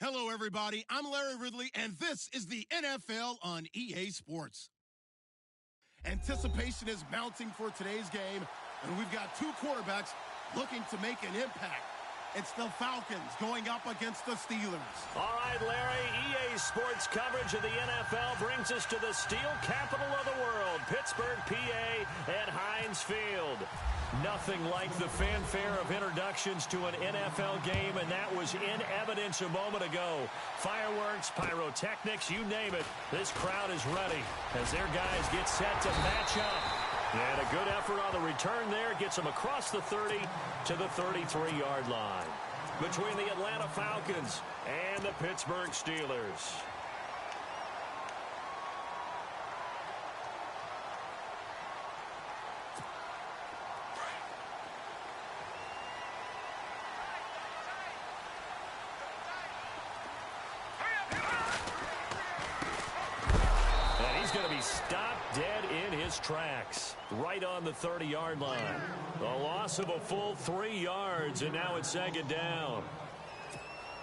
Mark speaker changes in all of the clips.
Speaker 1: Hello, everybody. I'm Larry Ridley, and this is the NFL on EA Sports. Anticipation is mounting for today's game, and we've got two quarterbacks looking to make an impact. It's the Falcons going up against the Steelers.
Speaker 2: All right, Larry, EA Sports coverage of the NFL brings us to the steel capital of the world, Pittsburgh, PA, at Heinz Field. Nothing like the fanfare of introductions to an NFL game, and that was in evidence a moment ago. Fireworks, pyrotechnics, you name it. This crowd is ready as their guys get set to match up. And a good effort on the return there gets them across the 30 to the 33-yard line. Between the Atlanta Falcons and the Pittsburgh Steelers. Going to be stopped dead in his tracks right on the 30-yard line. The loss of a full 3 yards, and now it's second down.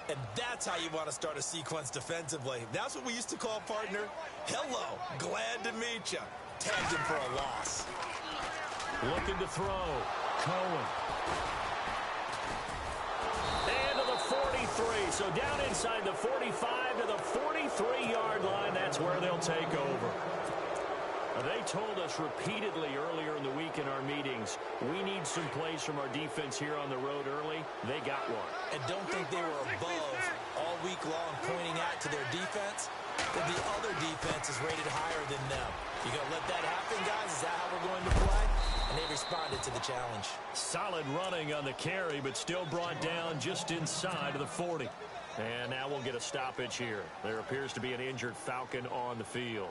Speaker 3: And that's how you want to start a sequence defensively. That's what we used to call, partner, hello, glad to meet you. Tagged him for a loss.
Speaker 2: Looking to throw. Cohen. And to the 43. So down inside the 45 to the 43-yard line. That's where they'll take over. They told us repeatedly earlier in the week in our meetings, we need some plays from our defense here on the road early. They got one.
Speaker 3: And don't think they were above all week long pointing out to their defense that the other defense is rated higher than them. You going to let that happen, guys? Is that how we're going to play? And they responded to the challenge.
Speaker 2: Solid running on the carry, but still brought down just inside of the 40. And now we'll get a stoppage here. There appears to be an injured Falcon on the field.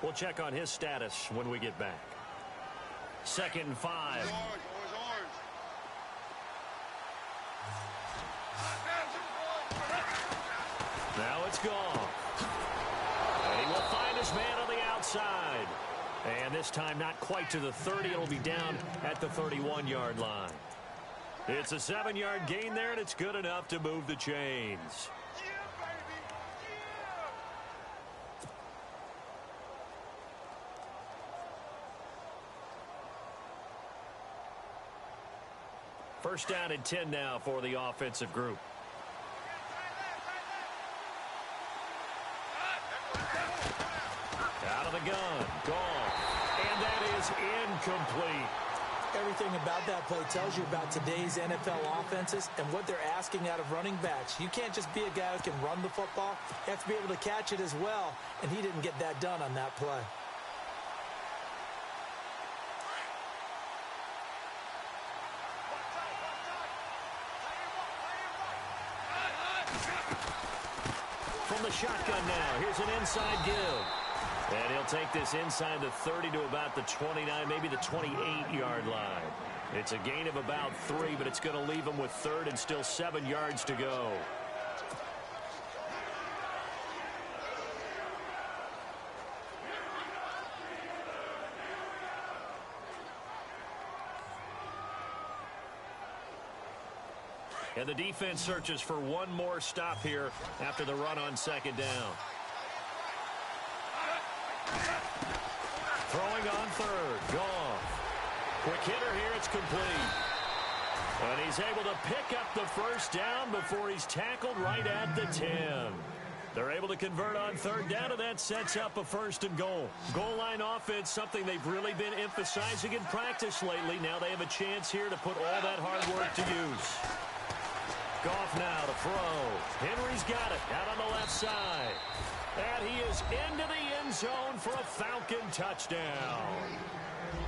Speaker 2: We'll check on his status when we get back. 2nd and 5. Now it's gone. And he will find his man on the outside. And this time not quite to the 30. It'll be down at the 31-yard line. It's a 7-yard gain there, and it's good enough to move the chains. First down and 10 now for the offensive group. Out of the gun. Gone. And that is incomplete.
Speaker 3: Everything about that play tells you about today's NFL offenses and what they're asking out of running backs. You can't just be a guy who can run the football. You have to be able to catch it as well, and he didn't get that done on that play.
Speaker 2: From the shotgun now, here's an inside give. And he'll take this inside the 30 to about the 29, maybe the 28-yard line. It's a gain of about 3, but it's going to leave him with 3rd and still 7 yards to go. And the defense searches for one more stop here after the run on 2nd down. Throwing on 3rd. Goff. Quick hitter here. It's complete. And he's able to pick up the first down before he's tackled right at the 10. They're able to convert on 3rd down, and that sets up a 1st and goal. Goal line offense, something they've really been emphasizing in practice lately. Now they have a chance here to put all that hard work to use. Goff now to throw. Henry's got it out on the left side. And he is into the end zone for a Falcon touchdown.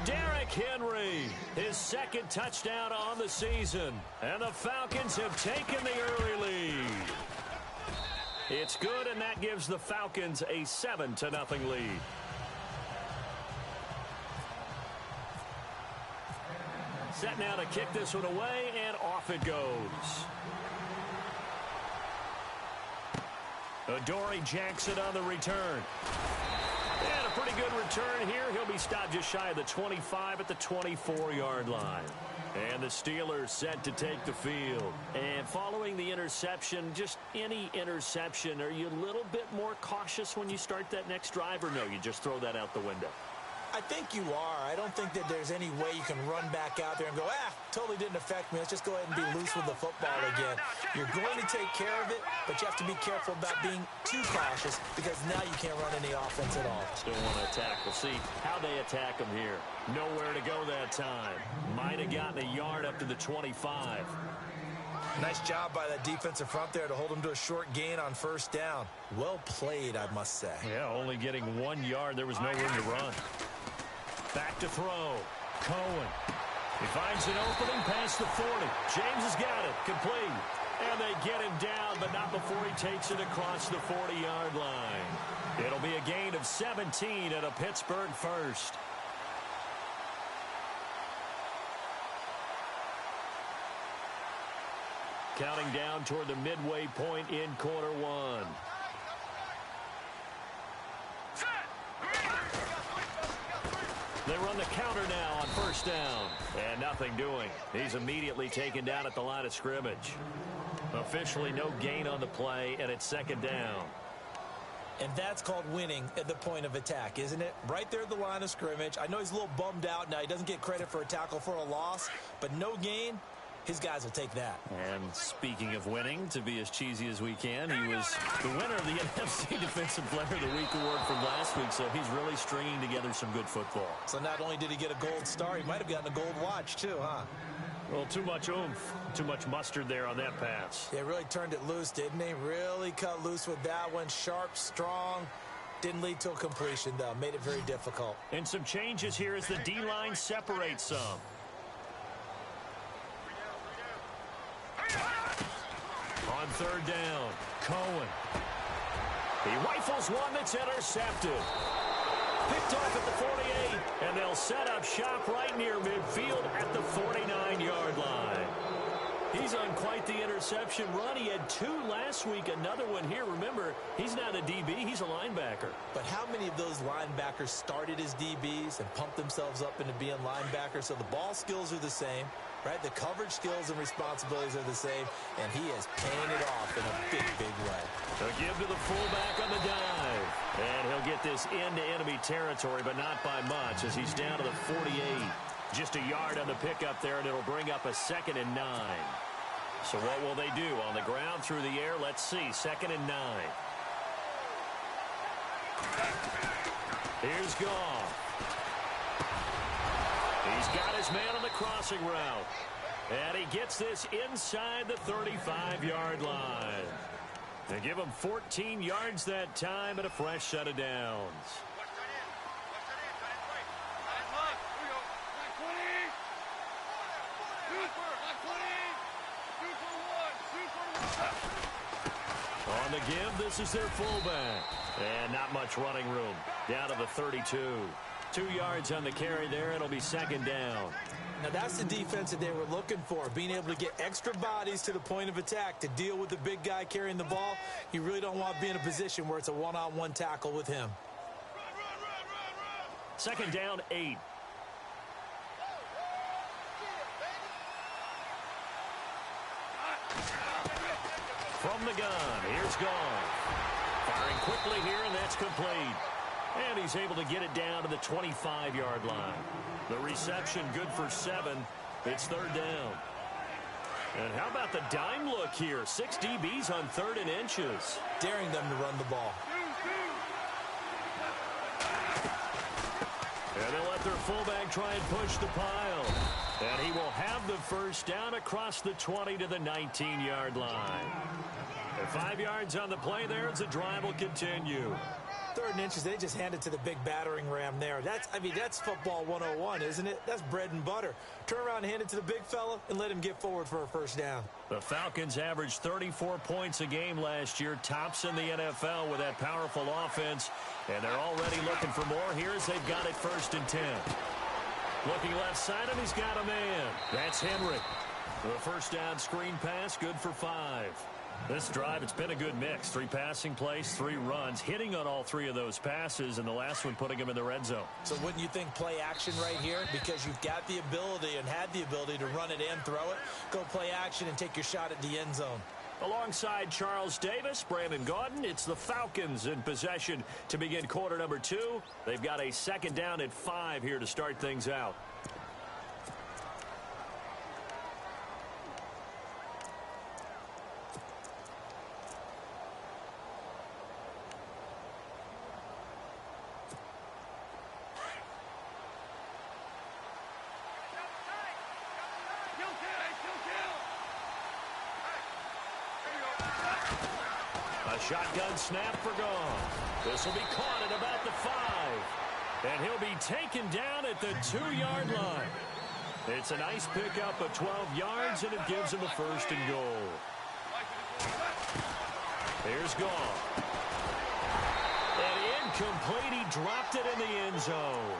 Speaker 2: Derrick Henry, his 2nd touchdown on the season. And the Falcons have taken the early lead. It's good, and that gives the Falcons a 7-0 lead. Set now to kick this one away, and off it goes. Adoree Jackson on the return. And a pretty good return here. He'll be stopped just shy of the 25 at the 24-yard line. And the Steelers set to take the field. And following the interception, just any interception, are you a little bit more cautious when you start that next drive, or no, you just throw that out the window?
Speaker 3: I think you are. I don't think that there's any way you can run back out there and go, totally didn't affect me. Let's just go ahead and be loose with the football again. You're going to take care of it, but you have to be careful about being too cautious because now you can't run any offense at all.
Speaker 2: Still want to attack. We'll see how they attack him here. Nowhere to go that time. Might have gotten a yard up to the 25.
Speaker 3: Nice job by that defensive front there to hold him to a short gain on first down. Well played, I must say.
Speaker 2: Yeah, only getting 1 yard. There was no room to run. Back to throw. Cohen. He finds an opening past the 40. James has got it. Complete. And they get him down, but not before he takes it across the 40-yard line. It'll be a gain of 17 and a Pittsburgh first. Counting down toward the midway point in quarter one. They run the counter now on first down. And nothing doing. He's immediately taken down at the line of scrimmage. Officially no gain on the play, and it's second down.
Speaker 3: And that's called winning at the point of attack, isn't it? Right there at the line of scrimmage. I know he's a little bummed out now. He doesn't get credit for a tackle for a loss, but no gain. His guys will take that.
Speaker 2: And speaking of winning, to be as cheesy as we can, he was the winner of the NFC Defensive Player of the Week award from last week, so he's really stringing together some good football.
Speaker 3: So not only did he get a gold star, he might have gotten a gold watch too, huh?
Speaker 2: Well, too much oomph, too much mustard there on that pass.
Speaker 3: Yeah, really turned it loose, didn't he? Really cut loose with that one. Sharp, strong. Didn't lead to a completion, though. Made it very difficult.
Speaker 2: And some changes here as the D-line separates some. On third down, Cohen. He rifles one that's intercepted. Picked off at the 48, and they'll set up shop right near midfield at the 49-yard line. He's on quite the interception run. He had 2 last week, another one here. Remember, he's not a DB, he's a linebacker.
Speaker 3: But how many of those linebackers started as DBs and pumped themselves up into being linebackers? So the ball skills are the same, right? The coverage skills and responsibilities are the same, and he is paying it off in a big, big way.
Speaker 2: A give to the fullback on the dive. And he'll get this into enemy territory, but not by much as he's down to the 48. Just a yard on the pickup there, and it'll bring up a 2nd and 9. So what will they do? On the ground, through the air, let's see. 2nd and 9. Here's Goff. He's got his man on the crossing route. And he gets this inside the 35-yard line. They give him 14 yards that time and a fresh set of downs. On the give, this is their fullback. And not much running room. Down to the 32. 2 yards on the carry there. It'll be 2nd down.
Speaker 3: Now that's the defense that they were looking for, being able to get extra bodies to the point of attack to deal with the big guy carrying the ball. You really don't want to be in a position where it's a one-on-one tackle with him.
Speaker 2: 2nd down, 8. From the gun, here's Goff. Firing quickly here, and that's complete. And he's able to get it down to the 25-yard line. The reception good for 7. It's 3rd down. And how about the dime look here? 6 DBs on 3rd and inches.
Speaker 3: Daring them to run the ball.
Speaker 2: And they'll let their fullback try and push the pile. And he will have the first down across the 20 to the 19-yard line. And 5 yards on the play there as the drive will continue.
Speaker 3: 3rd and inches, they just handed to the big battering ram there. That's football 101, isn't it? That's bread and butter. Turn around and hand it to the big fella and let him get forward for a first down.
Speaker 2: The Falcons averaged 34 points a game last year, tops in the NFL with that powerful offense. And they're already looking for more here as they've got it 1st and 10. Looking left side, and he's got a man. That's Henry. The first down screen pass, good for 5. This drive, it's been a good mix. 3 passing plays, 3 runs, hitting on all 3 of those passes, and the last one putting him in the red zone.
Speaker 3: So wouldn't you think play action right here? Because you've got the ability and had the ability to run it and throw it. Go play action and take your shot at the end zone.
Speaker 2: Alongside Charles Davis, Brandon Gaudin, it's the Falcons in possession to begin quarter number 2. They've got a second down at 5 here to start things out. Shotgun snap for gone. This will be caught at about the 5. And he'll be taken down at the 2-yard line. It's a nice pickup of 12 yards, and it gives him a first and goal. Here's Gone. And incomplete. He dropped it in the end zone.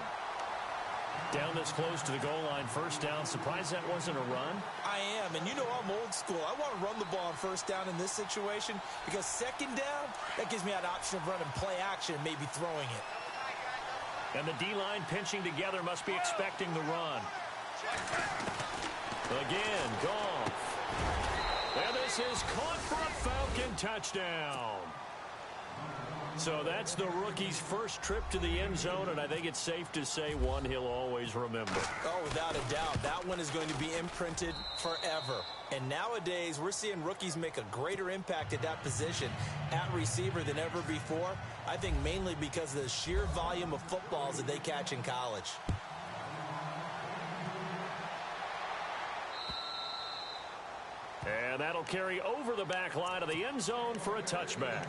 Speaker 2: Down this close to the goal line, first down. Surprised that wasn't a run?
Speaker 3: I am, and you know I'm old school. I want to run the ball on first down in this situation because second down, that gives me that option of running play action and maybe throwing it.
Speaker 2: And the D-line pinching together must be expecting the run. Again, Goff. And this is caught for a Falcon touchdown. So that's the rookie's first trip to the end zone, and I think it's safe to say one he'll always remember.
Speaker 3: Oh, without a doubt. That one is going to be imprinted forever. And nowadays, we're seeing rookies make a greater impact at that position at receiver than ever before. I think mainly because of the sheer volume of footballs that they catch in college.
Speaker 2: And that'll carry over the back line of the end zone for a touchback.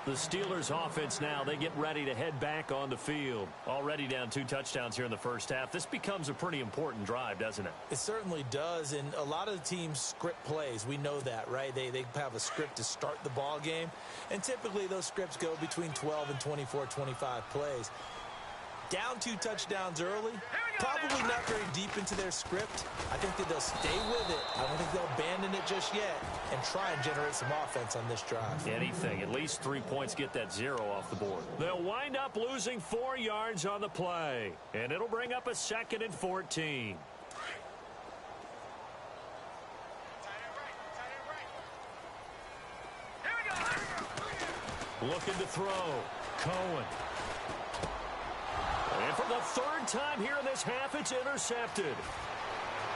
Speaker 2: The Steelers offense now, they get ready to head back on the field. Already down 2 touchdowns here in the first half. This becomes a pretty important drive, doesn't it?
Speaker 3: It certainly does, and a lot of the teams script plays. We know that, right? They have a script to start the ball game, and typically those scripts go between 12 and 24, 25 plays. Down 2 touchdowns early, probably not very deep into their script. I think that they'll stay with it. I don't think they'll abandon it just yet and try and generate some offense on this drive.
Speaker 2: Anything. At least 3 points, get that 0 off the board. They'll wind up losing 4 yards on the play, and it'll bring up a 2nd and 14. Looking to throw. Cohen. And for the 3rd time here in this half, it's intercepted.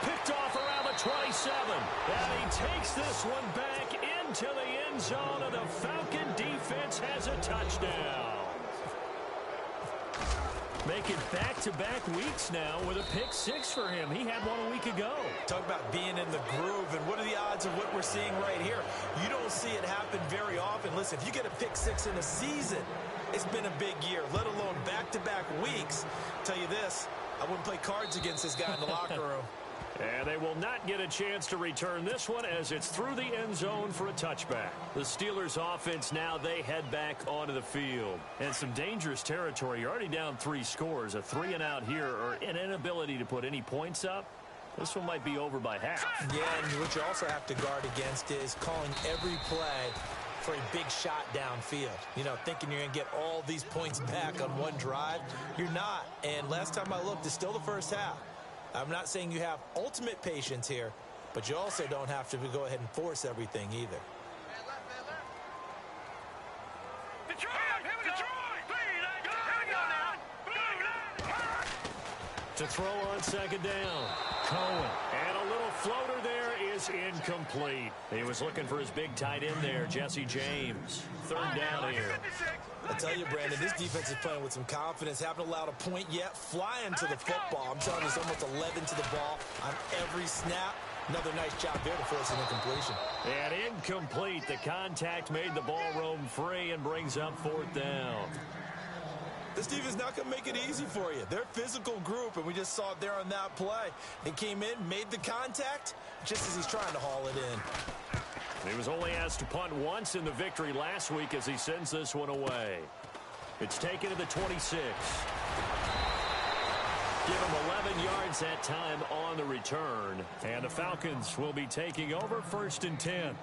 Speaker 2: Picked off around the 27. And he takes this one back into the end zone, and the Falcon defense has a touchdown. Making back-to-back weeks now with a pick 6 for him. He had one a week ago.
Speaker 3: Talk about being in the groove, and what are the odds of what we're seeing right here? You don't see it happen very often. Listen, if you get a pick 6 in a season, it's been a big year, let alone back-to-back weeks. I'll tell you this, I wouldn't play cards against this guy in the locker room.
Speaker 2: And they will not get a chance to return this one as it's through the end zone for a touchback. The Steelers offense now, they head back onto the field. And some dangerous territory. You're already down 3 scores. A 3-and-out here or an inability to put any points up. This one might be over by half.
Speaker 3: Yeah, and what you also have to guard against is calling every play for a big shot downfield. You know, thinking you're going to get all these points back on one drive. You're not. And last time I looked, it's still the first half. I'm not saying you have ultimate patience here, but you also don't have to go ahead and force everything either.
Speaker 2: To throw on 2nd down. Cohen. And a little floater there is incomplete. He was looking for his big tight end there, Jesse James. 3rd down here.
Speaker 3: I tell you, Brandon, this defense is playing with some confidence. Haven't allowed a point yet. Flying to the football. I'm telling you, it's almost 11 to the ball on every snap. Another nice job there to force an incompletion.
Speaker 2: And incomplete. The contact made the ball roam free and brings up 4th down.
Speaker 3: This defense not going to make it easy for you. They're a physical group, and we just saw it there on that play. They came in, made the contact, just as he's trying to haul it in.
Speaker 2: He was only asked to punt once in the victory last week as he sends this one away. It's taken to the 26. Give him 11 yards that time on the return. And the Falcons will be taking over 1st and 10.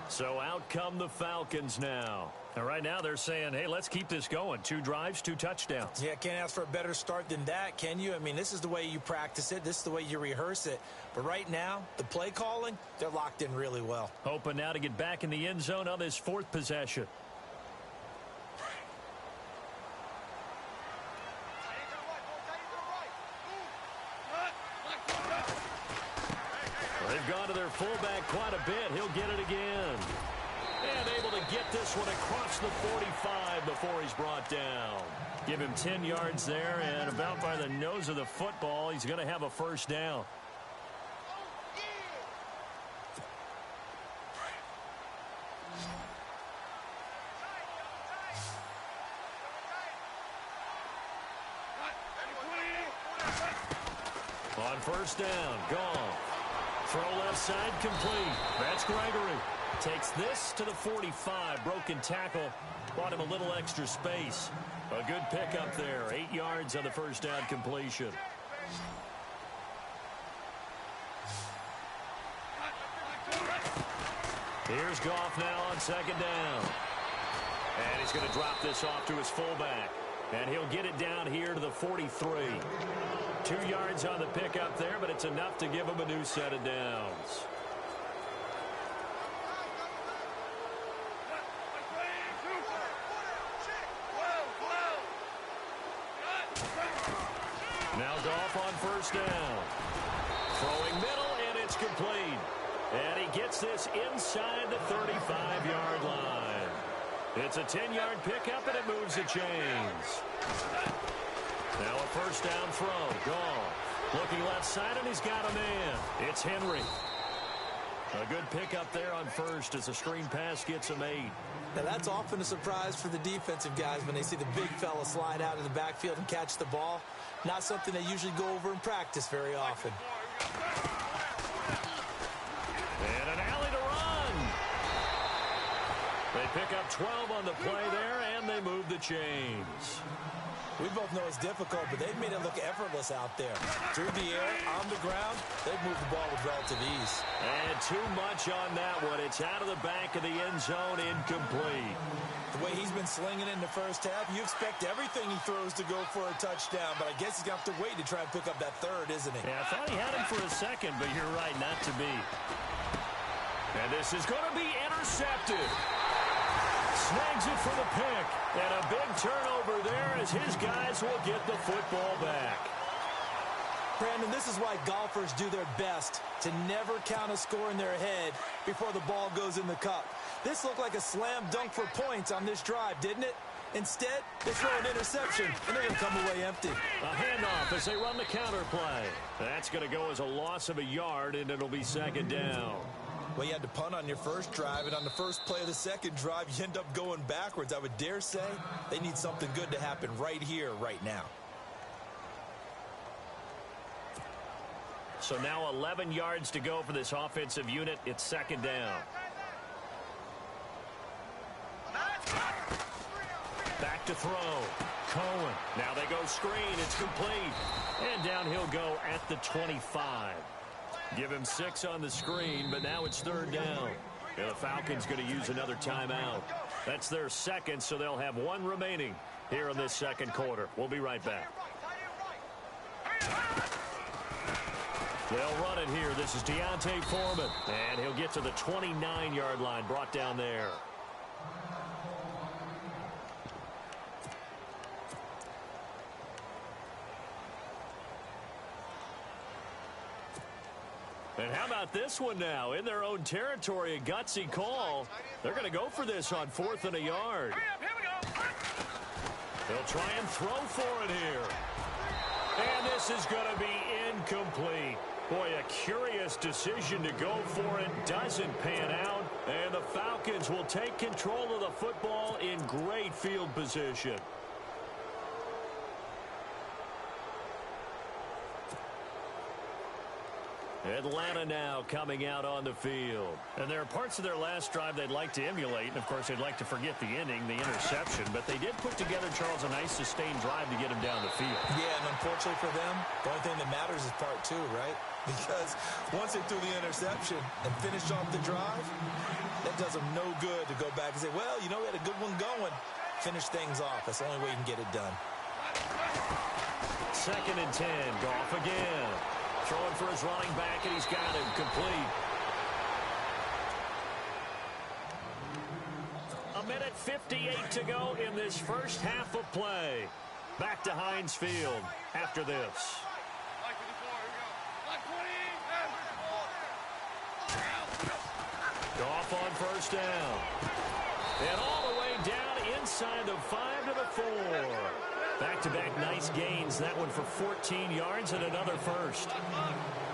Speaker 2: So out come the Falcons now. And right now they're saying, hey, let's keep this going. 2 drives, 2 touchdowns.
Speaker 3: Yeah, can't ask for a better start than that, can you? I mean, this is the way you practice it. This is the way you rehearse it. But right now, the play calling, they're locked in really well.
Speaker 2: Hoping now to get back in the end zone on this 4th possession. They've gone to their fullback quite a bit. He'll get it again. And able to get this one across the 45 before he's brought down. Give him 10 yards there, and about by the nose of the football, he's going to have a first down. On first down, gone. Throw left side, complete. That's Gregory. Takes this to the 45. Broken tackle. Brought him a little extra space. A good pickup there. 8 yards on the first down completion. Here's Goff now on second down. And he's going to drop this off to his fullback. And he'll get it down here to the 43. 2 yards on the pickup there, but it's enough to give him a new set of downs. Now Goff on first down. Throwing middle, and it's complete. And he gets this inside the 35-yard line. It's a 10-yard pickup, and it moves the chains. Now a first down throw. Goff looking left side, and he's got a man. It's Henry. A good pickup there on first as a screen pass gets him 8.
Speaker 3: Now that's often a surprise for the defensive guys when they see the big fella slide out of the backfield and catch the ball. Not something they usually go over in practice very often.
Speaker 2: And an alley to run. They pick up 12 on the play there, and they move the chains.
Speaker 3: We both know it's difficult, but they've made it look effortless out there. Through the air, on the ground, they've moved the ball with relative ease.
Speaker 2: And too much on that one. It's out of the back of the end zone, incomplete.
Speaker 3: The way he's been slinging in the first half, you expect everything he throws to go for a touchdown, but I guess he's going to have to wait to try and pick up that third, isn't he?
Speaker 2: Yeah, I thought he had him for a second, but you're right, not to be. And this is going to be intercepted. Snags it for the pick. And a big turnover there as his guys will get the football back.
Speaker 3: Brandon, this is why golfers do their best to never count a score in their head before the ball goes in the cup. This looked like a slam dunk for points on this drive, didn't it? Instead, they throw an interception, and they're going to come away empty.
Speaker 2: A handoff as they run the counter play. That's going to go as a loss of a yard, and it'll be second down.
Speaker 3: Well, you had to punt on your first drive, and on the first play of the second drive, you end up going backwards. I would dare say they need something good to happen right here, right now.
Speaker 2: So now 11 yards to go for this offensive unit. It's second down. Back to throw. Cohen. Now they go screen. It's complete. And down he'll go at the 25. Give him 6 on the screen, but now it's third down. And the Falcons going to use another timeout. That's their second, so they'll have 1 remaining here in this second quarter. We'll be right back. They'll run it here. This is Deontay Foreman. And he'll get to the 29-yard line, brought down there. And how about this one now? In their own territory, a gutsy call. They're going to go for this on 4th and a yard. They'll try and throw for it here. And this is going to be incomplete. Boy, a curious decision to go for it. Doesn't pan out. And the Falcons will take control of the football in great field position. Atlanta now coming out on the field. And there are parts of their last drive they'd like to emulate. And, of course, they'd like to forget the inning, the interception. But they did put together, Charles, a nice sustained drive to get him down the field.
Speaker 3: Yeah, and unfortunately for them, the only thing that matters is part two, right? Because once they threw the interception and finished off the drive, that does them no good to go back and say, well, you know, we had a good one going. Finish things off. That's the only way you can get it done.
Speaker 2: 2nd and 10. Goff again. Throwing for his running back, and he's got him complete. 1:58 to go in this first half of play. Back to Heinz Field after this. Goff on first down. And all the way down inside the 5 to the 4. Back-to-back nice gains. That one for 14 yards and another first.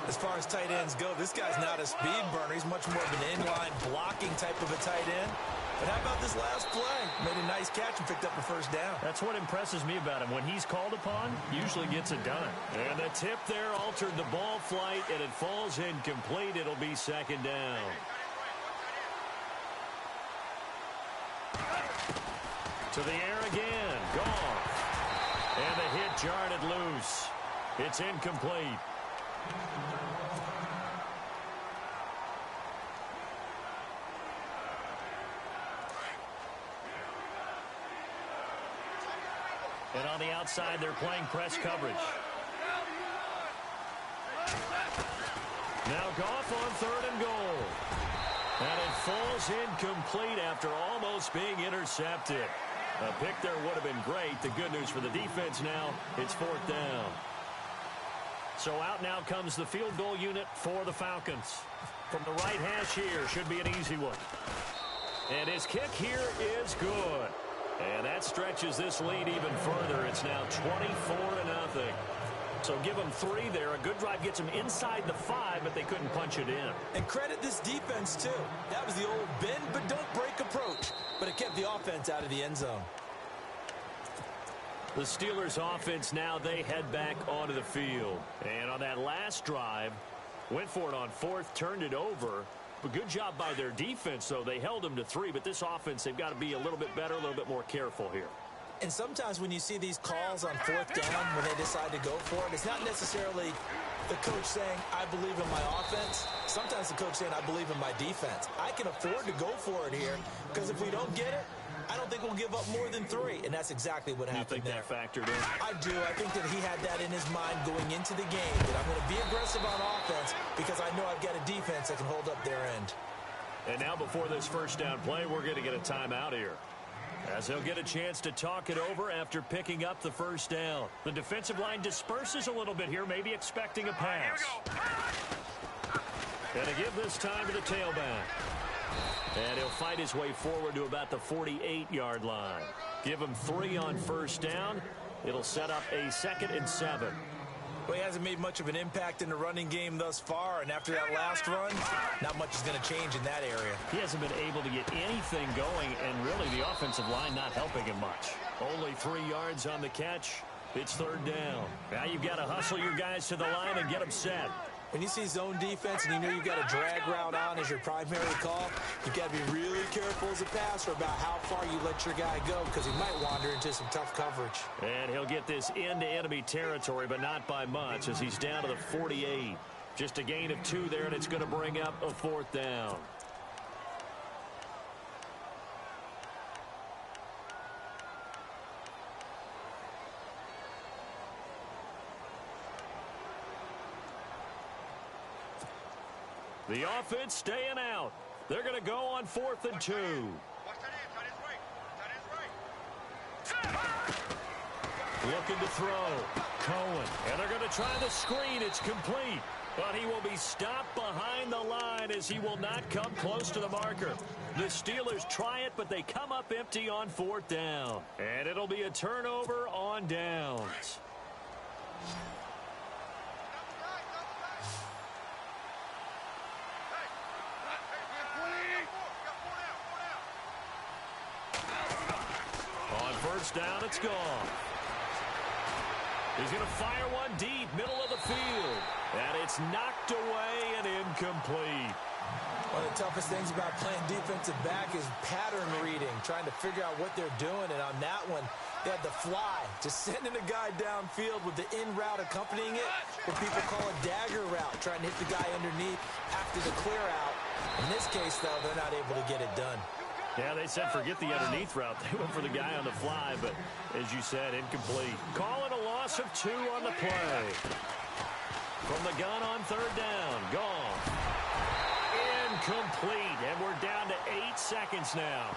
Speaker 3: As far as tight ends go, this guy's not a speed burner. He's much more of an inline blocking type of a tight end. But how about this last play? Made a nice catch and picked up the first down.
Speaker 2: That's what impresses me about him. When he's called upon, usually gets it done. And the tip there altered the ball flight, and it falls incomplete. It'll be 2nd down. To the air again. Goff. And the hit jarred it loose. It's incomplete. And on the outside, they're playing press coverage. Now Goff on 3rd and goal. And it falls incomplete after almost being intercepted. A pick there would have been great. The good news for the defense now, it's 4th down. So out now comes the field goal unit for the Falcons. From the right hash here, should be an easy one. And his kick here is good. And that stretches this lead even further. It's now 24-0. So give them 3 there. A good drive gets them inside the 5, but they couldn't punch it in.
Speaker 3: And credit this defense, too. That was the old bend but don't break approach. But it kept the offense out of the end zone.
Speaker 2: The Steelers offense now, they head back onto the field. And on that last drive, went for it on 4th, turned it over. But good job by their defense, though. They held them to 3, but this offense, they've got to be a little bit better, a little bit more careful here.
Speaker 3: And sometimes when you see these calls on 4th down, when they decide to go for it, it's not necessarily the coach saying, I believe in my offense. Sometimes the coach saying, I believe in my defense. I can afford to go for it here, because if we don't get it, I don't think we'll give up more than 3. And that's exactly what happened there.
Speaker 2: You think that factored in?
Speaker 3: I do. I think that he had that in his mind going into the game, that I'm going to be aggressive on offense because I know I've got a defense that can hold up their end.
Speaker 2: And now before this first down play, we're going to get a timeout here, as they'll get a chance to talk it over after picking up the first down. The defensive line disperses a little bit here, maybe expecting a pass. And to give this time to the tailback. And he'll fight his way forward to about the 48-yard line. Give him 3 on first down. It'll set up a 2nd and 7.
Speaker 3: Well, he hasn't made much of an impact in the running game thus far, and after that last run, not much is going to change in that area.
Speaker 2: He hasn't been able to get anything going, and really the offensive line not helping him much. Only 3 yards on the catch. It's 3rd down. Now you've got to hustle your guys to the line and get them set.
Speaker 3: When you see zone defense and you know you've got a drag route on as your primary call, you've got to be really careful as a passer about how far you let your guy go, because he might wander into some tough coverage.
Speaker 2: And he'll get this into enemy territory, but not by much, as he's down to the 48. Just a gain of 2 there, and it's going to bring up a 4th down. The offense staying out. They're going to go on 4th and 2. Looking to throw. Cohen. And they're going to try the screen. It's complete. But he will be stopped behind the line as he will not come close to the marker. The Steelers try it, but they come up empty on 4th down. And it'll be a turnover on downs. Down, it's gone. He's going to fire one deep, middle of the field. And it's knocked away and incomplete.
Speaker 3: One of the toughest things about playing defensive back is pattern reading, trying to figure out what they're doing. And on that one, they had the fly, just sending a guy downfield with the in route accompanying it, what people call a dagger route, trying to hit the guy underneath after the clear out. In this case, though, they're not able to get it done.
Speaker 2: Yeah, they said forget the underneath route. They went for the guy on the fly, but as you said, incomplete. Calling a loss of 2 on the play. From the gun on third down, gone. Incomplete, and we're down to 8 seconds now.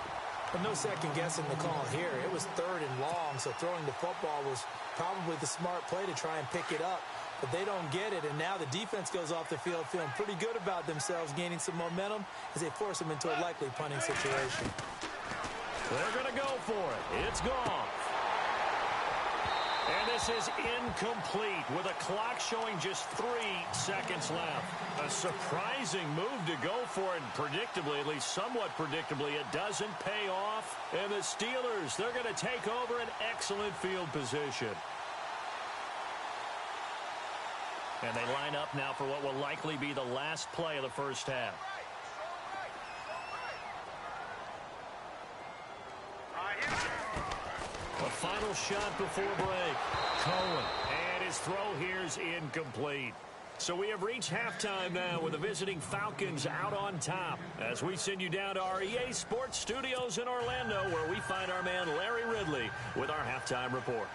Speaker 3: But no second guessing the call here. It was third and long, so throwing the football was probably the smart play to try and pick it up. But they don't get it, and now the defense goes off the field feeling pretty good about themselves, gaining some momentum as they force them into a likely punting situation.
Speaker 2: They're going to go for it. It's gone. And this is incomplete with a clock showing just 3 seconds left. A surprising move to go for it, predictably, at least somewhat predictably, it doesn't pay off. And the Steelers, they're going to take over an excellent field position. And they line up now for what will likely be the last play of the first half. A final shot before break. Cohen. And his throw here's incomplete. So we have reached halftime now with the visiting Falcons out on top. As we send you down to our EA Sports Studios in Orlando, where we find our man Larry Ridley with our halftime report.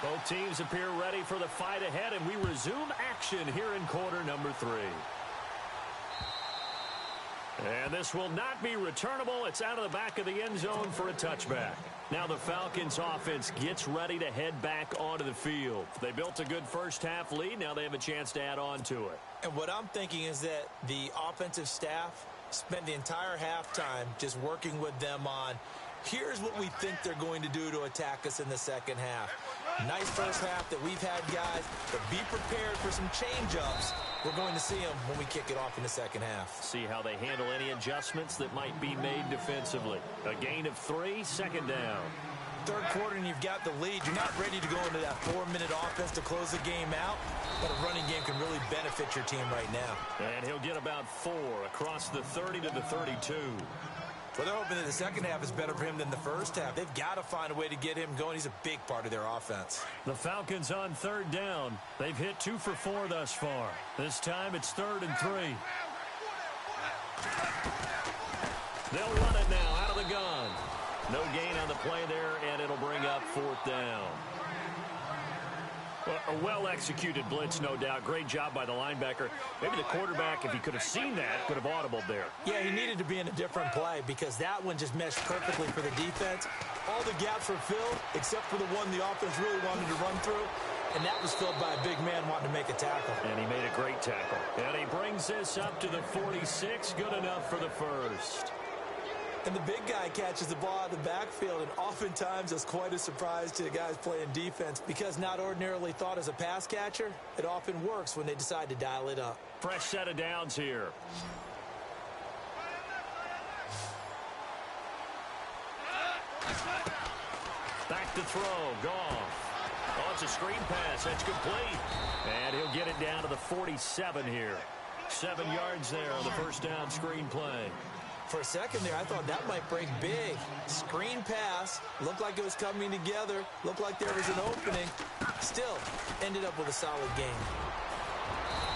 Speaker 2: Both teams appear ready for the fight ahead, and we resume action here in quarter number 3. And this will not be returnable. It's out of the back of the end zone for a touchback. Now the Falcons offense gets ready to head back onto the field. They built a good first half lead. Now they have a chance to add on to it.
Speaker 3: And what I'm thinking is that the offensive staff spent the entire halftime just working with them on, here's what we think they're going to do to attack us in the second half. Nice first half that we've had, guys, but be prepared for some change-ups. We're going to see them when we kick it off in the second half.
Speaker 2: See how they handle any adjustments that might be made defensively. A gain of 3, second down.
Speaker 3: Third quarter and you've got the lead. You're not ready to go into that 4-minute offense to close the game out, but a running game can really benefit your team right now.
Speaker 2: And he'll get about 4 across the 30 to the 32.
Speaker 3: Well, they're hoping that the second half is better for him than the first half. They've got to find a way to get him going. He's a big part of their offense.
Speaker 2: The Falcons on third down. They've hit 2 for 4 thus far. This time it's 3rd and 3. They'll run it now out of the gun. No gain on the play there, and it'll bring up 4th down. Well, a well-executed blitz, no doubt. Great job by the linebacker. Maybe the quarterback, if he could have seen that, could have audibled there.
Speaker 3: Yeah, he needed to be in a different play because that one just meshed perfectly for the defense. All the gaps were filled except for the one the offense really wanted to run through, and that was filled by a big man wanting to make a tackle.
Speaker 2: And he made a great tackle. And he brings this up to the 46. Good enough for the first.
Speaker 3: And the big guy catches the ball out of the backfield, and oftentimes it's quite a surprise to the guys playing defense because not ordinarily thought as a pass catcher, it often works when they decide to dial it up.
Speaker 2: Fresh set of downs here. Back to throw, Goff. Oh, it's a screen pass, that's complete. And he'll get it down to the 47 here. 7 yards there on the first down screen play.
Speaker 3: For a second there, I thought that might break big. Screen pass, looked like it was coming together, looked like there was an opening. Still, ended up with a solid game.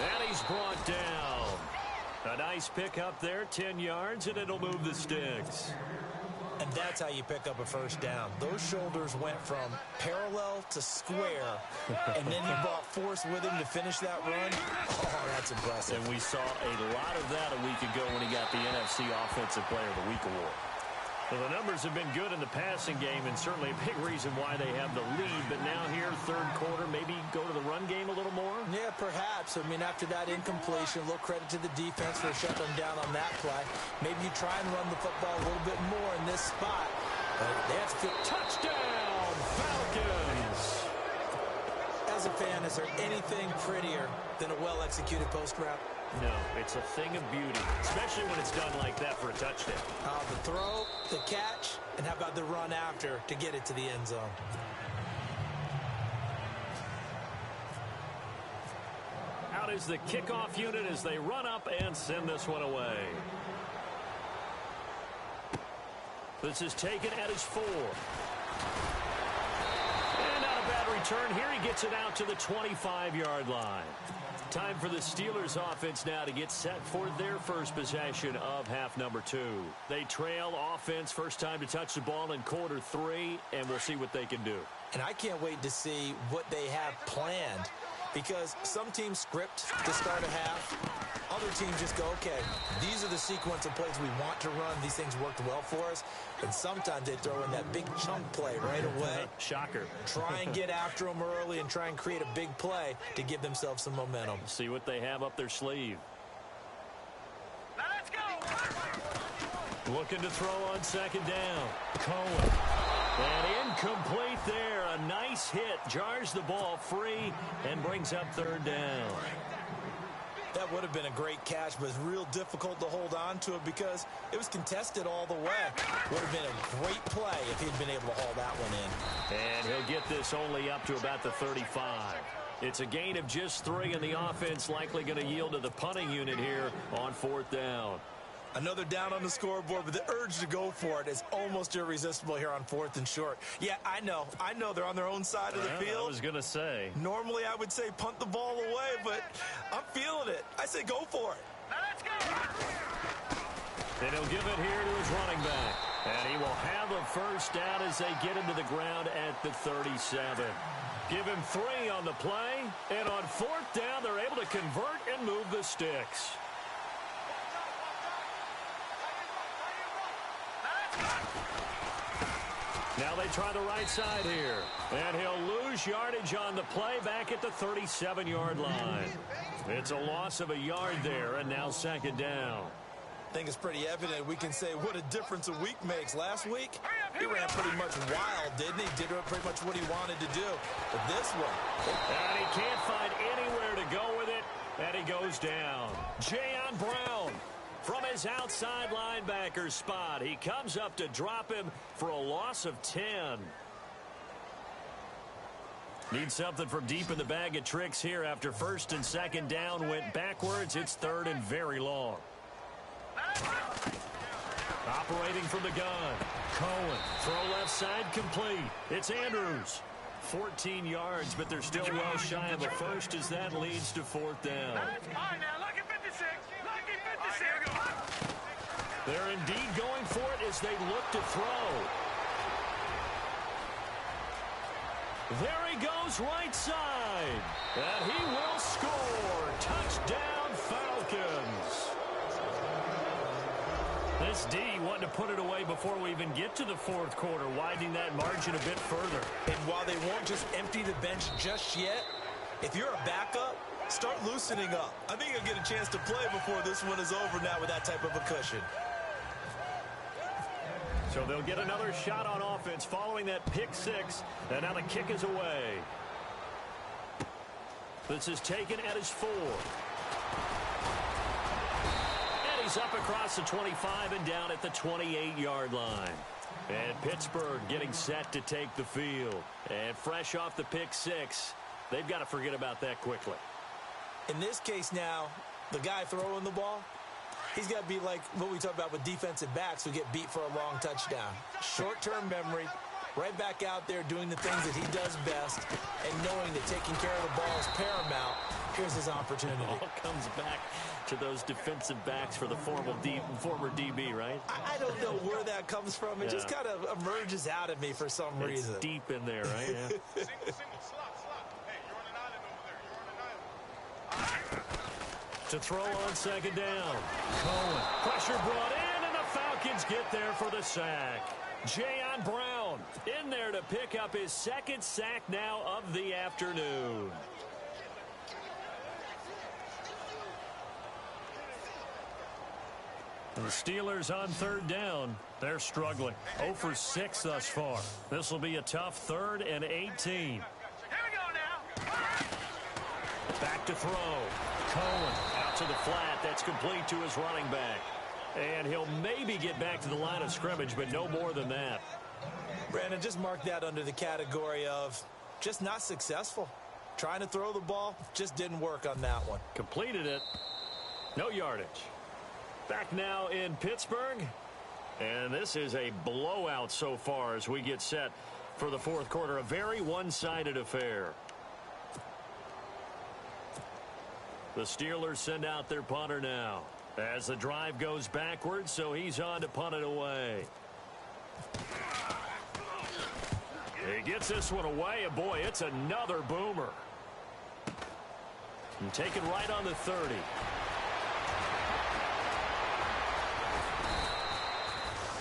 Speaker 2: And he's brought down. A nice pick up there, 10 yards, and it'll move the sticks.
Speaker 3: And that's how you pick up a first down. Those shoulders went from parallel to square, and then he brought force with him to finish that run. Oh, that's impressive.
Speaker 2: And we saw a lot of that a week ago when he got the NFC Offensive Player of the Week award. Well, the numbers have been good in the passing game, and certainly a big reason why they have the lead. But now here, third quarter, maybe go to the run game a little more?
Speaker 3: Yeah, perhaps. I mean, after that incompletion, a little credit to the defense for shutting them down on that play. Maybe you try and run the football a little bit more in this spot. That's touchdown, Falcons! As a fan, is there anything prettier than a well-executed post route?
Speaker 2: No, it's a thing of beauty, especially when it's done like that for a touchdown.
Speaker 3: The throw, the catch, and how about the run after to get it to the end zone?
Speaker 2: Out is the kickoff unit as they run up and send this one away. This is taken at his 4. And not a bad return here. He gets it out to the 25-yard line. Time for the Steelers offense now to get set for their first possession of half number 2. They trail offense, first time to touch the ball in quarter 3, and we'll see what they can do.
Speaker 3: And I can't wait to see what they have planned, because some teams script to start a half. Other teams just go, okay, these are the sequence of plays we want to run. These things worked well for us. And sometimes they throw in that big chunk play right away.
Speaker 2: Shocker.
Speaker 3: Try and get after them early and try and create a big play to give themselves some momentum.
Speaker 2: See what they have up their sleeve.
Speaker 4: Let's go.
Speaker 2: Looking to throw on second down. Cohen. And incomplete there. A nice hit. Jars the ball free and brings up third down.
Speaker 3: That would have been a great catch, but it's real difficult to hold on to it because it was contested all the way. Would have been a great play if he'd been able to haul that one in.
Speaker 2: And he'll get this only up to about the 35. It's a gain of just 3, and the offense likely going to yield to the punting unit here on fourth down.
Speaker 3: Another down on the scoreboard, but the urge to go for it is almost irresistible here on 4th and short. Yeah, I know they're on their own side of the field.
Speaker 2: I was going to say.
Speaker 3: Normally I would say punt the ball away, but I'm feeling it. I say go for it.
Speaker 4: Let's go.
Speaker 2: And he'll give it here to his running back. And he will have a first down as they get him to the ground at the 37. Give him 3 on the play, and on fourth down they're able to convert and move the sticks. Now they try the right side here. And he'll lose yardage on the play back at the 37-yard line. It's a loss of a yard there, and now second down.
Speaker 3: I think it's pretty evident we can say what a difference a week makes. Last week, he ran pretty much wild, didn't he? Did pretty much what he wanted to do. But this one.
Speaker 2: And he can't find anywhere to go with it, and he goes down. Jayon Brown. From his outside linebacker spot, he comes up to drop him for a loss of 10. Need something from deep in the bag of tricks here after first and second down went backwards. It's third and very long. Operating from the gun. Cohen. Throw left side complete. It's Andrews. 14 yards, but they're still well shy of a first as that leads to fourth down.
Speaker 4: All right, now, lucky 56. Lucky 56.
Speaker 2: They're indeed going for it as they look to throw. There he goes right side. And he will score. Touchdown, Falcons. This D wanting to put it away before we even get to the fourth quarter, widening that margin a bit further.
Speaker 3: And while they won't just empty the bench just yet, if you're a backup, start loosening up. I think you'll get a chance to play before this one is over now with that type of a cushion.
Speaker 2: So they'll get another shot on offense following that pick 6, and now the kick is away. This is taken at his 4. And he's up across the 25 and down at the 28-yard line. And Pittsburgh getting set to take the field. And fresh off the pick 6, they've got to forget about that quickly.
Speaker 3: In this case now, the guy throwing the ball, he's got to be like what we talk about with defensive backs who get beat for a long touchdown. Short-term memory, right back out there doing the things that he does best, and knowing that taking care of the ball is paramount. Here's his opportunity.
Speaker 2: It all comes back to those defensive backs for the former DB, right?
Speaker 3: I don't know where that comes from. It just kind of emerges out of me for some reason.
Speaker 2: It's deep in there, right? Yeah.
Speaker 4: Single, slot. Hey, you're on an island over there. You're on an island.
Speaker 2: To throw on second down. Cohen. Pressure brought in, and the Falcons get there for the sack. Jayon Brown in there to pick up his second sack now of the afternoon. The Steelers on third down. They're struggling. 0 for 6 thus far. This will be a tough 3rd and 18.
Speaker 4: Here we go now.
Speaker 2: Back to throw. Cohen out to the flat. That's complete to his running back. And he'll maybe get back to the line of scrimmage, but no more than that.
Speaker 3: Brandon, just mark that under the category of just not successful. Trying to throw the ball, just didn't work on that one.
Speaker 2: Completed it. No yardage. Back now in Pittsburgh. And this is a blowout so far as we get set for the fourth quarter. A very one-sided affair. The Steelers send out their punter now as the drive goes backwards, so he's on to punt it away. He gets this one away, and boy, it's another boomer. And taken right on the 30.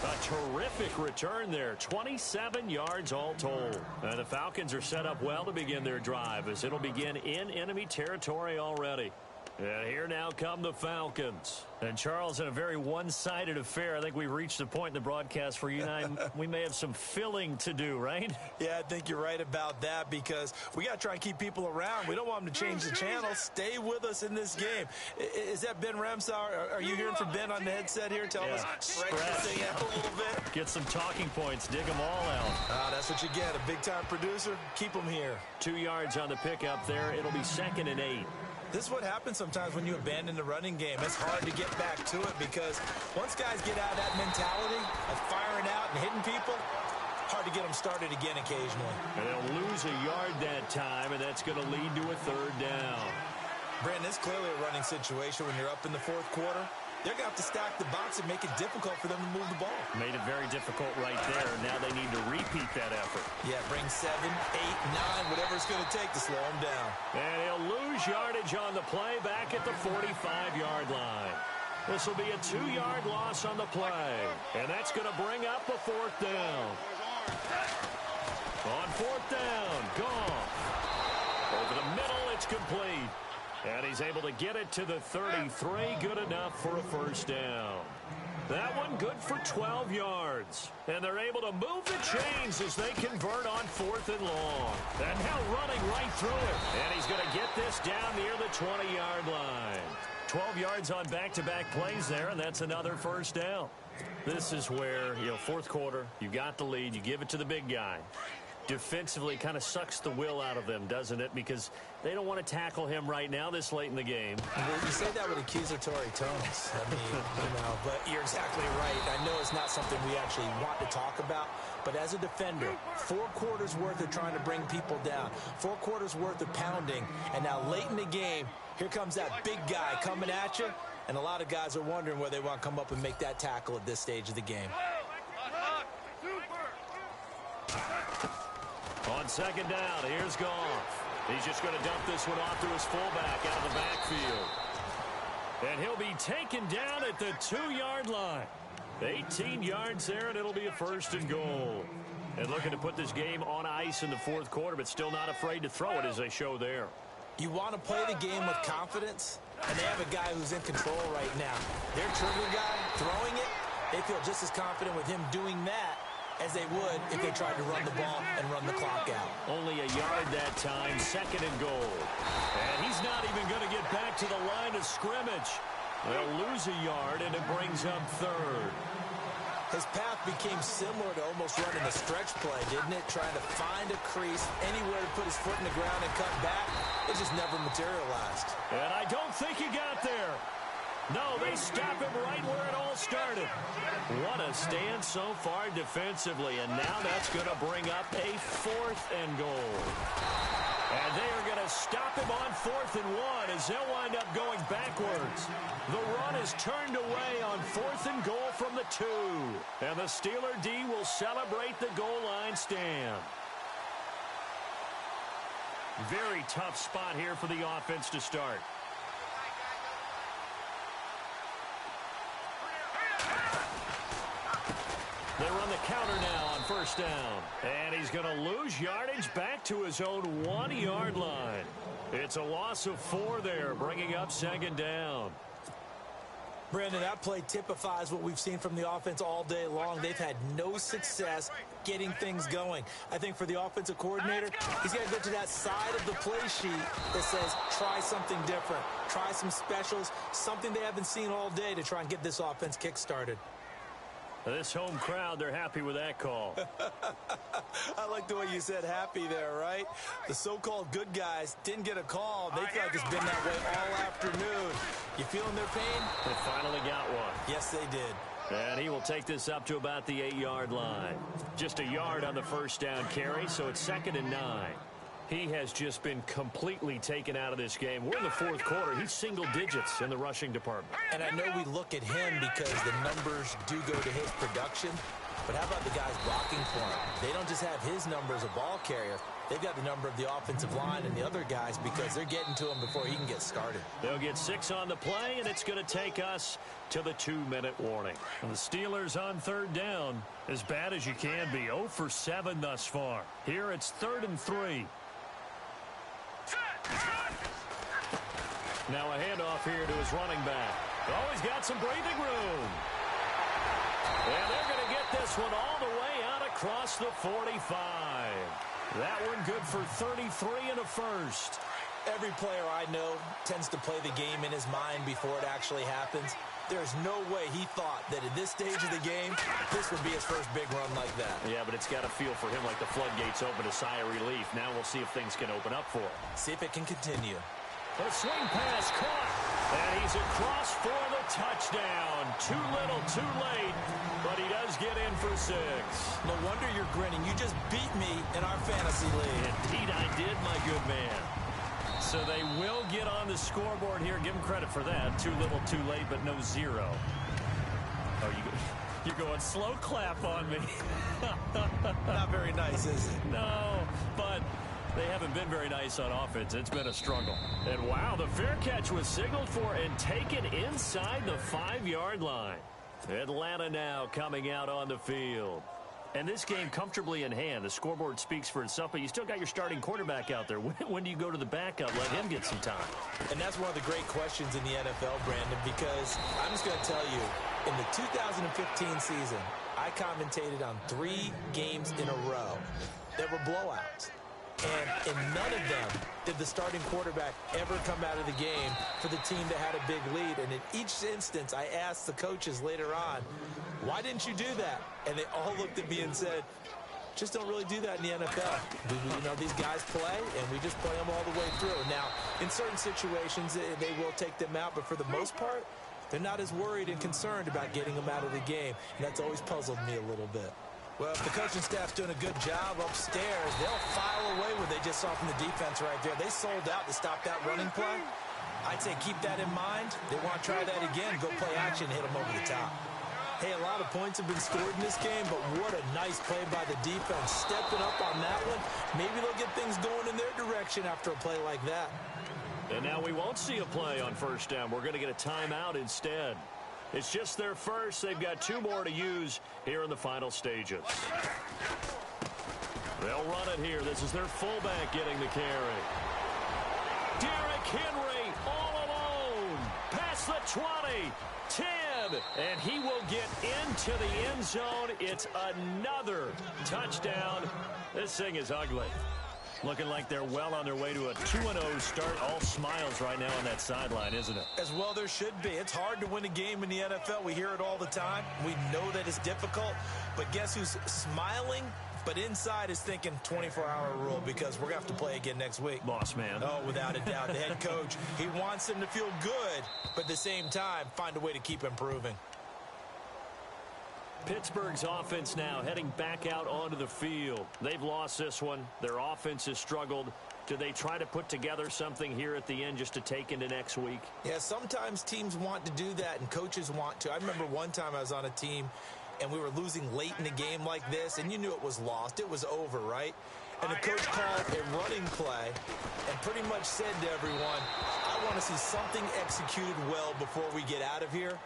Speaker 2: A terrific return there. 27 yards all told. And the Falcons are set up well to begin their drive as it'll begin in enemy territory already. And here now come the Falcons. And Charles, in a very one-sided affair, I think we've reached the point in the broadcast where you and I, we may have some filling to do, right?
Speaker 3: Yeah, I think you're right about that because we got to try and keep people around. We don't want them to change the channel. Stay with us in this game. Is that Ben Ramsauer? Are you hearing from Ben on the headset here? Tell us, stretch this thing out a little bit.
Speaker 2: Get some talking points. Dig them all out.
Speaker 3: That's what you get. A big-time producer. Keep them here.
Speaker 2: 2 yards on the pickup there. It'll be 2nd and 8.
Speaker 3: This is what happens sometimes when you abandon the running game. It's hard to get back to it because once guys get out of that mentality of firing out and hitting people, hard to get them started again occasionally.
Speaker 2: And they'll lose a yard that time, and that's going to lead to a 3rd down.
Speaker 3: Brandon, it's clearly a running situation when you're up in the fourth quarter. They're going to have to stack the box and make it difficult for them to move the ball.
Speaker 2: Made it very difficult right there. Now they need to repeat that effort.
Speaker 3: Yeah, bring 7, 8, 9, whatever it's going to take to slow them down.
Speaker 2: And he'll lose yardage on the play back at the 45-yard line. This will be a 2-yard loss on the play. And that's going to bring up a 4th down. On 4th down, Goff. Over the middle, it's complete. And he's able to get it to the 33. Good enough for a 1st down. That one good for 12 yards. And they're able to move the chains as they convert on 4th and long. And now running right through it. And he's going to get this down near the 20-yard line. 12 yards on back-to-back plays there, and that's another 1st down. This is where, fourth quarter, you got the lead, you give it to the big guy. Defensively, kind of sucks the will out of them, doesn't it? Because they don't want to tackle him right now this late in the game.
Speaker 3: Well, you say that with accusatory tones. I mean, but you're exactly right. I know it's not something we actually want to talk about, but as a defender, 4 quarters worth of trying to bring people down, 4 quarters worth of pounding, and now late in the game, here comes that big guy coming at you, and a lot of guys are wondering where they want to come up and make that tackle at this stage of the game.
Speaker 2: On 2nd down, here's Goff. He's just going to dump this one off to his fullback out of the backfield. And he'll be taken down at the 2-yard line. 18 yards there, and it'll be a 1st and goal. And looking to put this game on ice in the fourth quarter, but still not afraid to throw it as they show there.
Speaker 3: You want to play the game with confidence, and they have a guy who's in control right now. Their trigger guy throwing it, they feel just as confident with him doing that as they would if they tried to run the ball and run the clock out.
Speaker 2: Only a yard that time, 2nd and goal. And he's not even going to get back to the line of scrimmage. They'll lose a yard, and it brings up 3rd.
Speaker 3: His path became similar to almost running a stretch play, didn't it? Trying to find a crease, anywhere to put his foot in the ground and cut back. It just never materialized.
Speaker 2: And I don't think he got there. No, they stop him right where it all started. What a stand so far defensively, and now that's going to bring up a 4th and goal. And they are going to stop him on 4th and 1 as they'll wind up going backwards. The run is turned away on 4th and goal from the 2. And the Steeler D will celebrate the goal line stand. Very tough spot here for the offense to start. They run the counter now on 1st down. And he's going to lose yardage back to his own 1-yard line. It's a loss of 4 there, bringing up 2nd down.
Speaker 3: Brandon, that play typifies what we've seen from the offense all day long. They've had no success getting things going. I think for the offensive coordinator, he's got to go to that side of the play sheet that says, try something different. Try some specials, something they haven't seen all day to try and get this offense kick-started.
Speaker 2: This home crowd, they're happy with that call.
Speaker 3: I like the way you said happy there, right? The so-called good guys didn't get a call. They feel like it's been that way all afternoon. You feeling their pain?
Speaker 2: They finally got one.
Speaker 3: Yes, they did.
Speaker 2: And he will take this up to about the 8-yard line. Just a yard on the first down carry, so it's 2nd and 9. He has just been completely taken out of this game. We're in the fourth quarter. He's single digits in the rushing department.
Speaker 3: And I know we look at him because the numbers do go to his production. But how about the guys blocking for him? They don't just have his number as a ball carrier. They've got the number of the offensive line and the other guys because they're getting to him before he can get started.
Speaker 2: They'll get 6 on the play, and it's going to take us to the 2-minute warning. And the Steelers on 3rd down, as bad as you can be. 0 for 7 thus far. Here it's 3rd and 3. Now a handoff here to his running back. Oh, he's got some breathing room. And they're going to get this one all the way out across the 45. That one good for 33 and a first.
Speaker 3: Every player I know tends to play the game in his mind before it actually happens. There's no way he thought that at this stage of the game, this would be his first big run like that.
Speaker 2: Yeah, but it's got to feel for him like the floodgates open, a sigh of relief. Now we'll see if things can open up for him.
Speaker 3: See if it can continue.
Speaker 2: A swing pass caught, and he's across for the touchdown. Too little, too late, but he does get in for 6.
Speaker 3: No wonder you're grinning. You just beat me in our fantasy league.
Speaker 2: Indeed I did, my good man. So they will get on the scoreboard here. Give them credit for that. Too little, too late, but no 0. Oh, you're going slow clap on me.
Speaker 3: Not very nice, is it?
Speaker 2: No, but they haven't been very nice on offense. It's been a struggle. And wow, the fair catch was signaled for and taken inside the 5-yard line. Atlanta now coming out on the field. And this game comfortably in hand. The scoreboard speaks for itself, but you still got your starting quarterback out there. When do you go to the backup, let him get some time?
Speaker 3: And that's one of the great questions in the NFL, Brandon, because I'm just going to tell you, in the 2015 season, I commentated on 3 games in a row that were blowouts. And in none of them did the starting quarterback ever come out of the game for the team that had a big lead. And in each instance, I asked the coaches later on, why didn't you do that? And they all looked at me and said, just don't really do that in the NFL. You know, these guys play, and we just play them all the way through. Now, in certain situations, they will take them out, but for the most part, they're not as worried and concerned about getting them out of the game. And that's always puzzled me a little bit. Well, if the coaching staff's doing a good job upstairs, they'll file away what they just saw from the defense right there. They sold out to stop that running play. I'd say keep that in mind. They want to try that again, go play action, hit them over the top. Hey, a lot of points have been scored in this game, but what a nice play by the defense. Stepping up on that one. Maybe they'll get things going in their direction after a play like that.
Speaker 2: And now we won't see a play on first down. We're going to get a timeout instead. It's just their first. They've got 2 more to use here in the final stages. They'll run it here. This is their fullback getting the carry. Derrick Henry all alone. Past the 20, 10, and he will get into the end zone. It's another touchdown. This thing is ugly. Looking like they're well on their way to a 2-0 start. All smiles right now on that sideline, isn't it?
Speaker 3: As well there should be. It's hard to win a game in the NFL. We hear it all the time. We know that it's difficult. But guess who's smiling? But inside is thinking 24-hour rule because we're going to have to play again next week.
Speaker 2: Boss man.
Speaker 3: Oh, without a doubt. The head coach, he wants them to feel good, but at the same time, find a way to keep improving.
Speaker 2: Pittsburgh's offense now heading back out onto the field. They've lost this one. Their offense has struggled. Do they try to put together something here at the end just to take into next week?
Speaker 3: Yeah, sometimes teams want to do that and coaches want to. I remember one time I was on a team and we were losing late in a game like this, and you knew it was lost. It was over, right? And the coach called a running play and pretty much said to everyone, I want to see something executed well before we get out of here.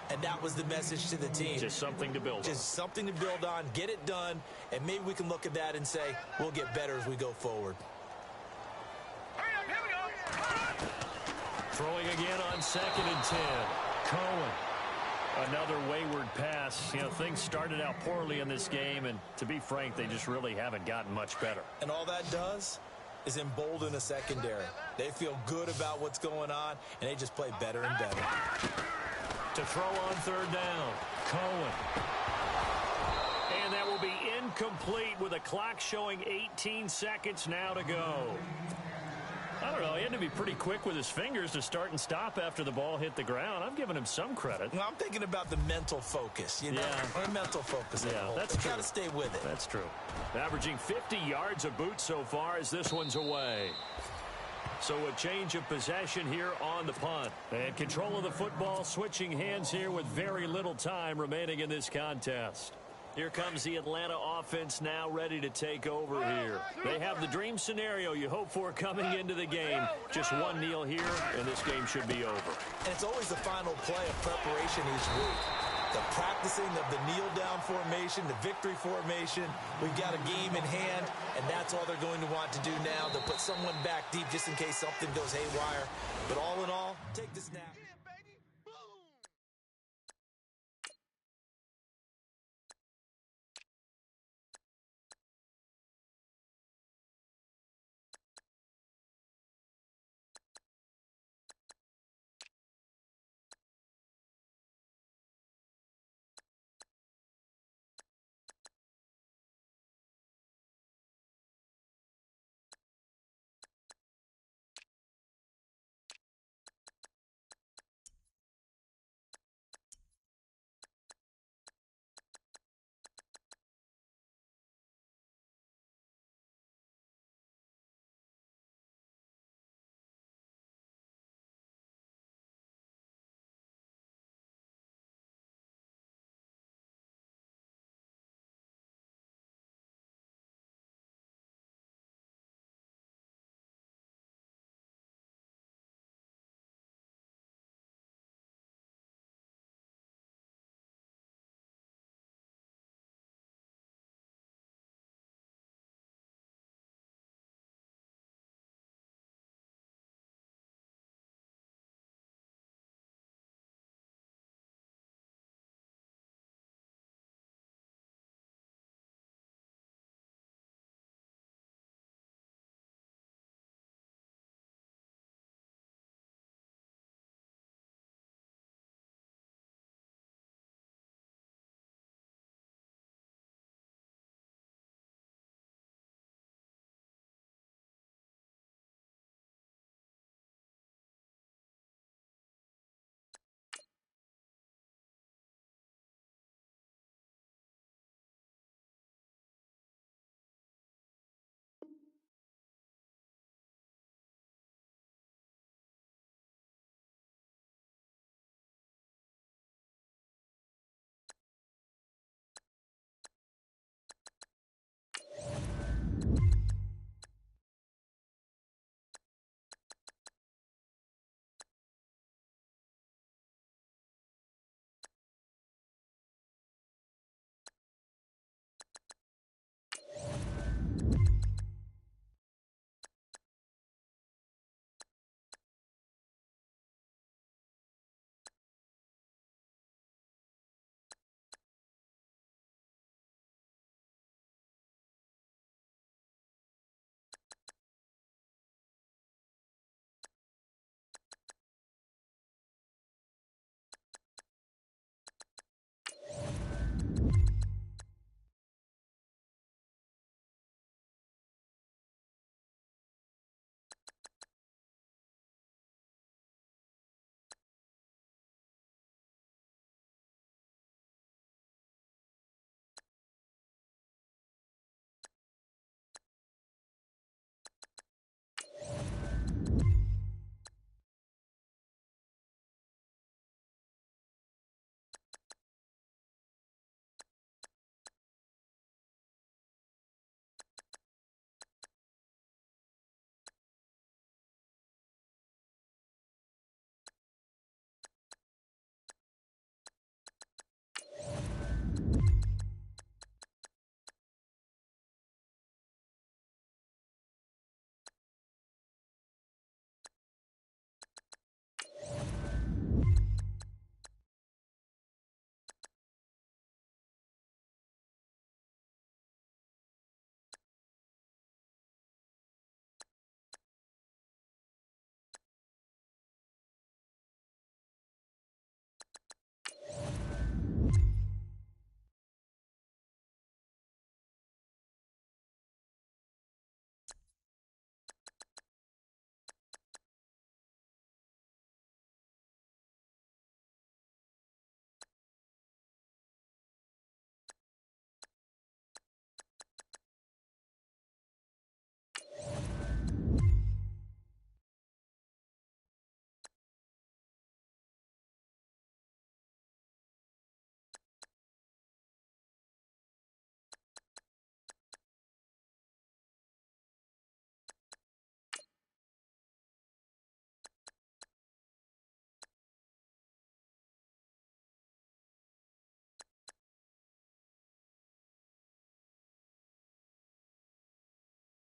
Speaker 3: And that was the message to the team.
Speaker 2: Just something to build on.
Speaker 3: Just something to build on, get it done, and maybe we can look at that and say, we'll get better as we go forward.
Speaker 2: Throwing again on 2nd and 10. Cohen Another wayward pass. You know, things started out poorly in this game, and to be frank, they just really haven't gotten much better.
Speaker 3: And all that does is embolden a secondary. They feel good about what's going on, and they just play better and better.
Speaker 2: To throw on third down, Cohen. And that will be incomplete with a clock showing 18 seconds now to go. I don't know. He had to be pretty quick with his fingers to start and stop after the ball hit the ground. I'm giving him some credit.
Speaker 3: Well, I'm thinking about the mental focus, you know?
Speaker 2: Yeah.
Speaker 3: The mental focus.
Speaker 2: Yeah, that's true.
Speaker 3: Got to stay with it.
Speaker 2: That's true. Averaging 50 yards a boot so far as this one's away. So a change of possession here on the punt. And control of the football switching hands here with very little time remaining in this contest. Here comes the Atlanta offense now ready to take over here. They have the dream scenario you hope for coming into the game. Just one kneel here, and this game should be over.
Speaker 3: And it's always the final play of preparation each week. The practicing of the kneel-down formation, the victory formation. We've got a game in hand, and that's all they're going to want to do now. They'll put someone back deep just in case something goes haywire. But all in all, take the snap.